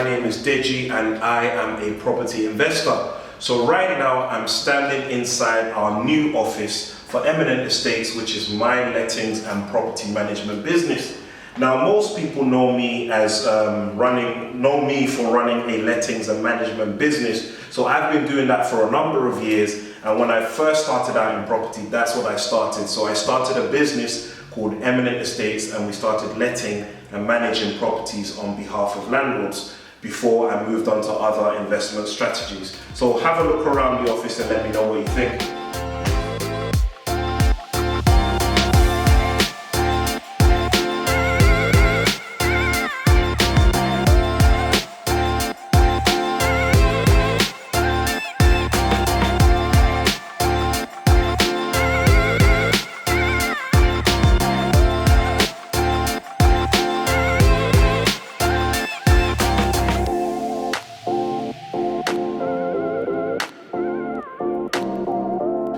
my name is Deji and I am a property investor. So right now I'm standing inside our new office for Eminent Estates, which is my lettings and property management business. Now most people know me for running a lettings and management business. So I've been doing that for a number of years, and when I first started out in property, that's what I started. So I started a business called Eminent Estates, and we started letting and managing properties on behalf of landlords before I moved on to other investment strategies. So have a look around the office and let me know what you think.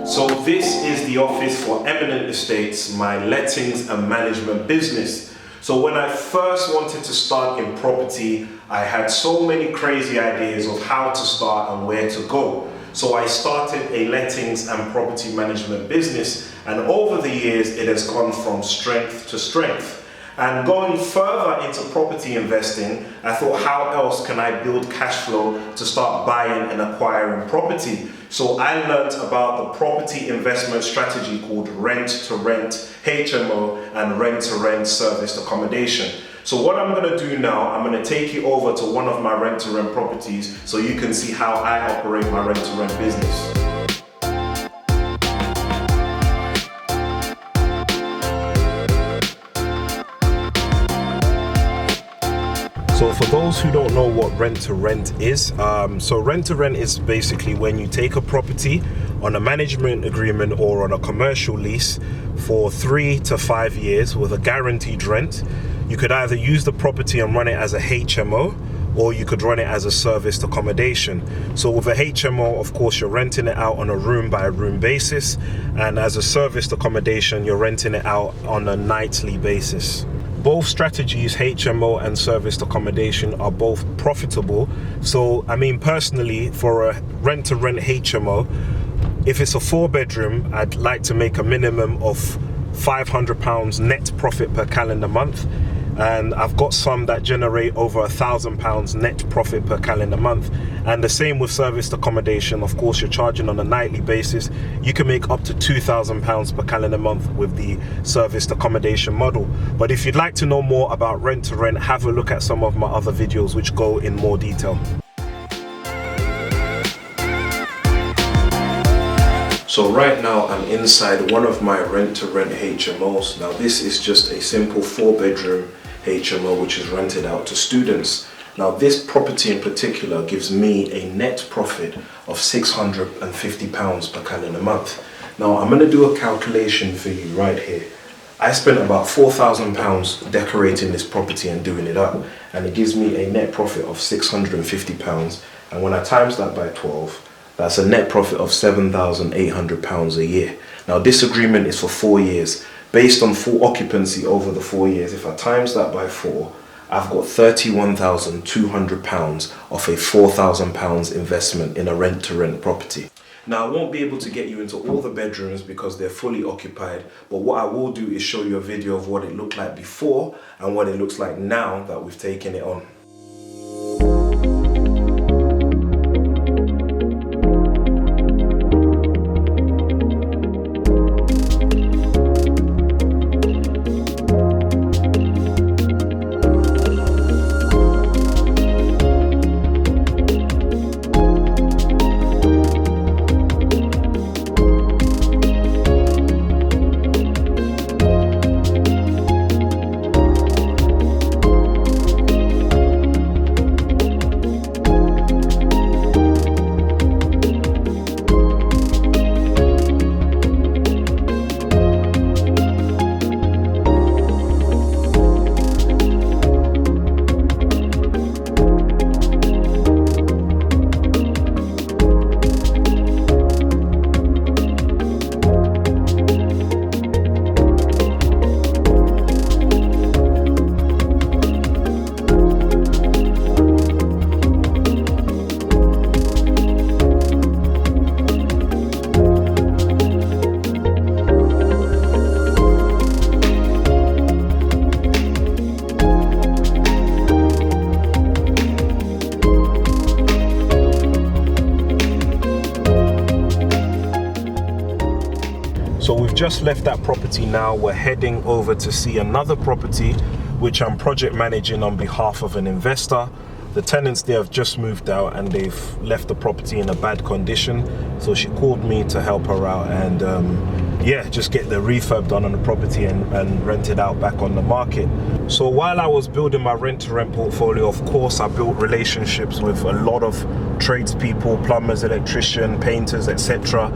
So this is the office for Eminent Estates, my lettings and management business. So when I first wanted to start in property, I had so many crazy ideas of how to start and where to go. So I started a lettings and property management business, and over the years it has gone from strength to strength. And going further into property investing, I thought, how else can I build cash flow to start buying and acquiring property? So I learned about the property investment strategy called rent-to-rent HMO and rent-to-rent serviced accommodation. So what I'm going to do now, I'm going to take you over to one of my rent-to-rent properties so you can see how I operate my rent-to-rent business. So for those who don't know what rent-to-rent is, so rent-to-rent is basically when you take a property on a management agreement or on a commercial lease for 3 to 5 years with a guaranteed rent. You could either use the property and run it as a HMO, or you could run it as a serviced accommodation. So with a HMO, of course, you're renting it out on a room by room basis, and as a serviced accommodation, you're renting it out on a nightly basis. Both strategies, HMO and serviced accommodation, are both profitable. So, I mean, personally, for a rent-to-rent HMO, if it's a 4-bedroom, I'd like to make a minimum of £500 net profit per calendar month. And I've got some that generate over £1,000 net profit per calendar month. And the same with serviced accommodation. Of course, you're charging on a nightly basis. You can make up to £2,000 per calendar month with the serviced accommodation model. But if you'd like to know more about rent to rent, have a look at some of my other videos which go in more detail. So right now I'm inside one of my rent-to-rent HMOs. Now this is just a simple 4-bedroom HMO which is rented out to students. Now this property in particular gives me a net profit of £650 per calendar month. Now I'm going to do a calculation for you right here. I spent about £4,000 decorating this property and doing it up, and it gives me a net profit of £650, and when I times that by 12, that's a net profit of £7,800 a year. Now this agreement is for 4 years. Based on full occupancy over the 4 years, if I times that by 4, I've got £31,200 of a £4,000 investment in a rent-to-rent property. Now I won't be able to get you into all the bedrooms because they're fully occupied, but what I will do is show you a video of what it looked like before and what it looks like now that we've taken it on. just left that property now. We're heading over to see another property, which I'm project managing on behalf of an investor. The tenants there have just moved out and they've left the property in a bad condition. So she called me to help her out and yeah, just get the refurb done on the property and rent it out back on the market. So while I was building my rent-to-rent portfolio, of course, I built relationships with a lot of tradespeople, plumbers, electricians, painters, etc.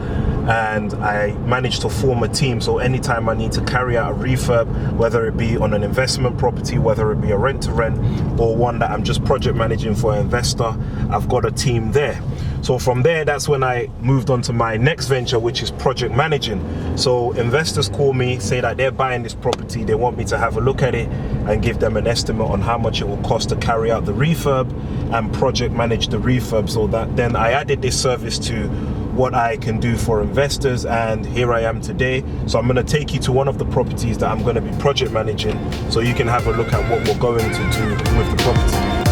And I managed to form a team. So anytime I need to carry out a refurb, whether it be on an investment property, whether it be a rent-to-rent or one that I'm just project managing for an investor, I've got a team there. So from there, that's when I moved on to my next venture, which is project managing. So investors call me, say that they're buying this property, they want me to have a look at it and give them an estimate on how much it will cost to carry out the refurb and project manage the refurb. So that then I added this service to what I can do for investors, and here I am today. So I'm going to take you to one of the properties that I'm going to be project managing so you can have a look at what we're going to do with the property.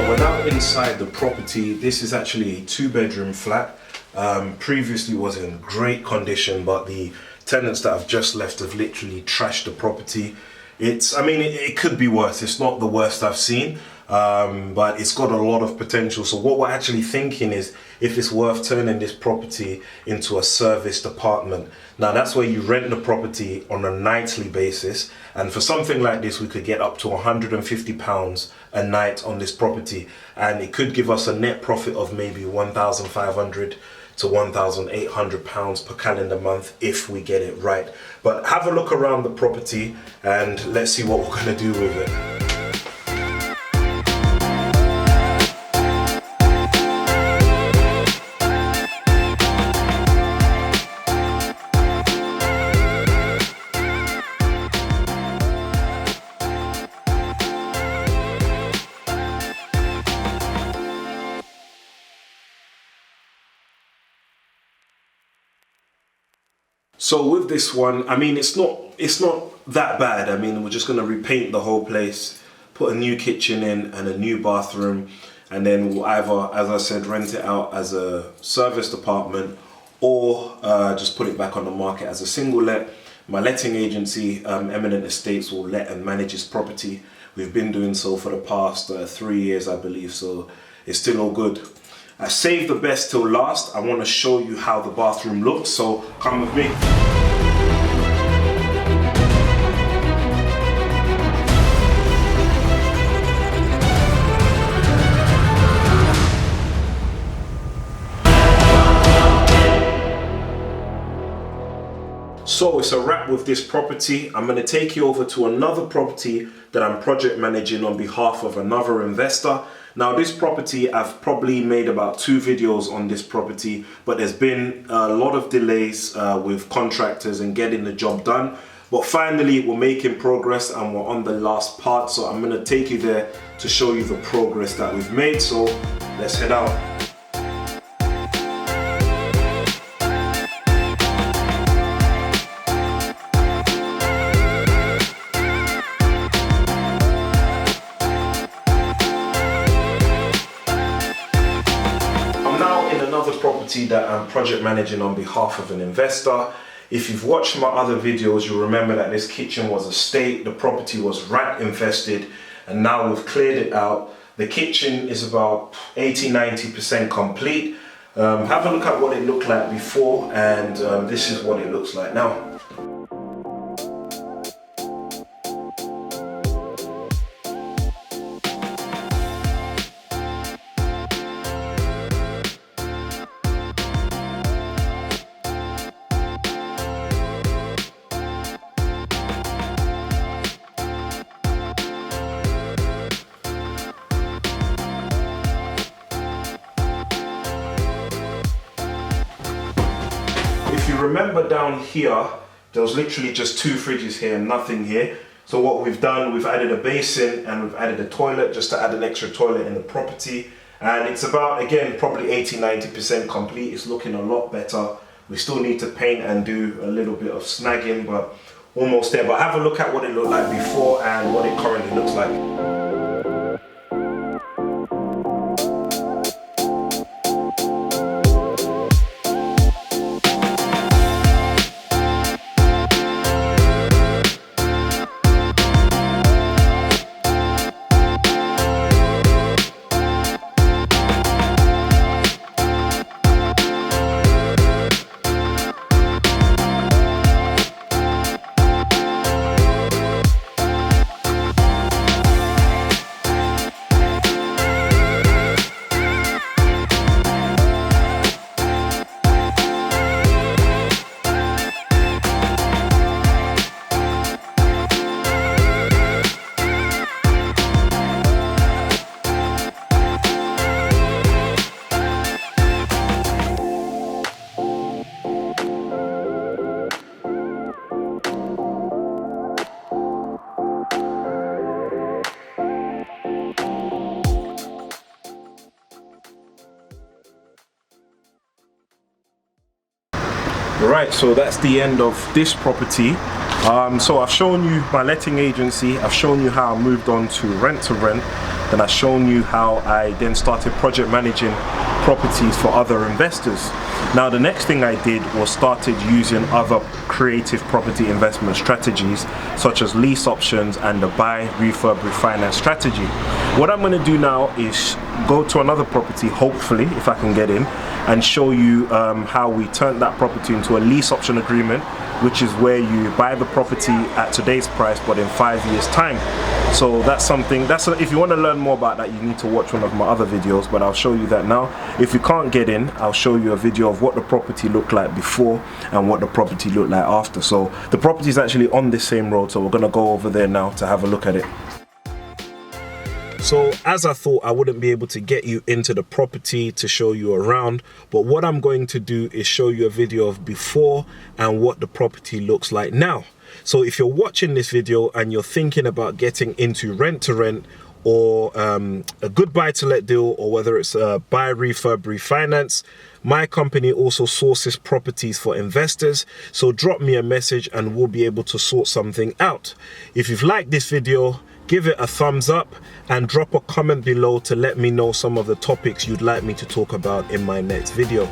We're now inside the property. This is actually a 2-bedroom flat. Previously was in great condition, but the tenants that have just left have literally trashed the property. It could be worse. It's not the worst I've seen, but it's got a lot of potential. So what we're actually thinking is if it's worth turning this property into a serviced apartment. Now that's where you rent the property on a nightly basis, and for something like this we could get up to £150 a night on this property, and it could give us a net profit of maybe £1,500 to £1,800 per calendar month if we get it right. But have a look around the property and let's see what we're going to do with it. So with this one, it's not that bad. We're just gonna repaint the whole place, put a new kitchen in and a new bathroom, and then we'll either, as I said, rent it out as a serviced apartment or just put it back on the market as a single let. My letting agency, Eminent Estates, will let and manage this property. We've been doing so for the past 3 years, I believe, so it's still all good. I saved the best till last. I want to show you how the bathroom looks, so come with me. So it's a wrap with this property. I'm going to take you over to another property that I'm project managing on behalf of another investor. Now this property, I've probably made about 2 videos on this property, but there's been a lot of delays with contractors and getting the job done. But finally we're making progress and we're on the last part. So I'm going to take you there to show you the progress that we've made. So let's head out. Another property that I'm project managing on behalf of an investor. If you've watched my other videos, you'll remember that this kitchen was a state. The property was rat infested, and now we've cleared it out. The kitchen is about 80–90% complete. Have a look at what it looked like before, and this is what it looks like now. If you remember down here, there was literally just 2 fridges here and nothing here. So what we've done, we've added a basin and we've added a toilet just to add an extra toilet in the property. And it's about, again, probably 80–90% complete. It's looking a lot better. We still need to paint and do a little bit of snagging, but almost there. But have a look at what it looked like before and what it currently looks like. Right, so that's the end of this property. So I've shown you my letting agency, I've shown you how I moved on to rent, then I've shown you how I then started project managing properties for other investors. Now the next thing I did was started using other creative property investment strategies such as lease options and the buy, refurb, refinance strategy. What I'm going to do now is go to another property, hopefully if I can get in, and show you how we turned that property into a lease option agreement, which is where you buy the property at today's price but in 5 years time. So that's something, if you want to learn more about that, you need to watch one of my other videos, but I'll show you that now. If you can't get in, I'll show you a video of what the property looked like before and what the property looked like after. So the property is actually on this same road, so we're going to go over there now to have a look at it. So as I thought, I wouldn't be able to get you into the property to show you around, but what I'm going to do is show you a video of before and what the property looks like now. So if you're watching this video and you're thinking about getting into rent to rent or a good buy to let deal, or whether it's a buy, refurb, refinance, my company also sources properties for investors. So drop me a message and we'll be able to sort something out. If you've liked this video, give it a thumbs up and drop a comment below to let me know some of the topics you'd like me to talk about in my next video.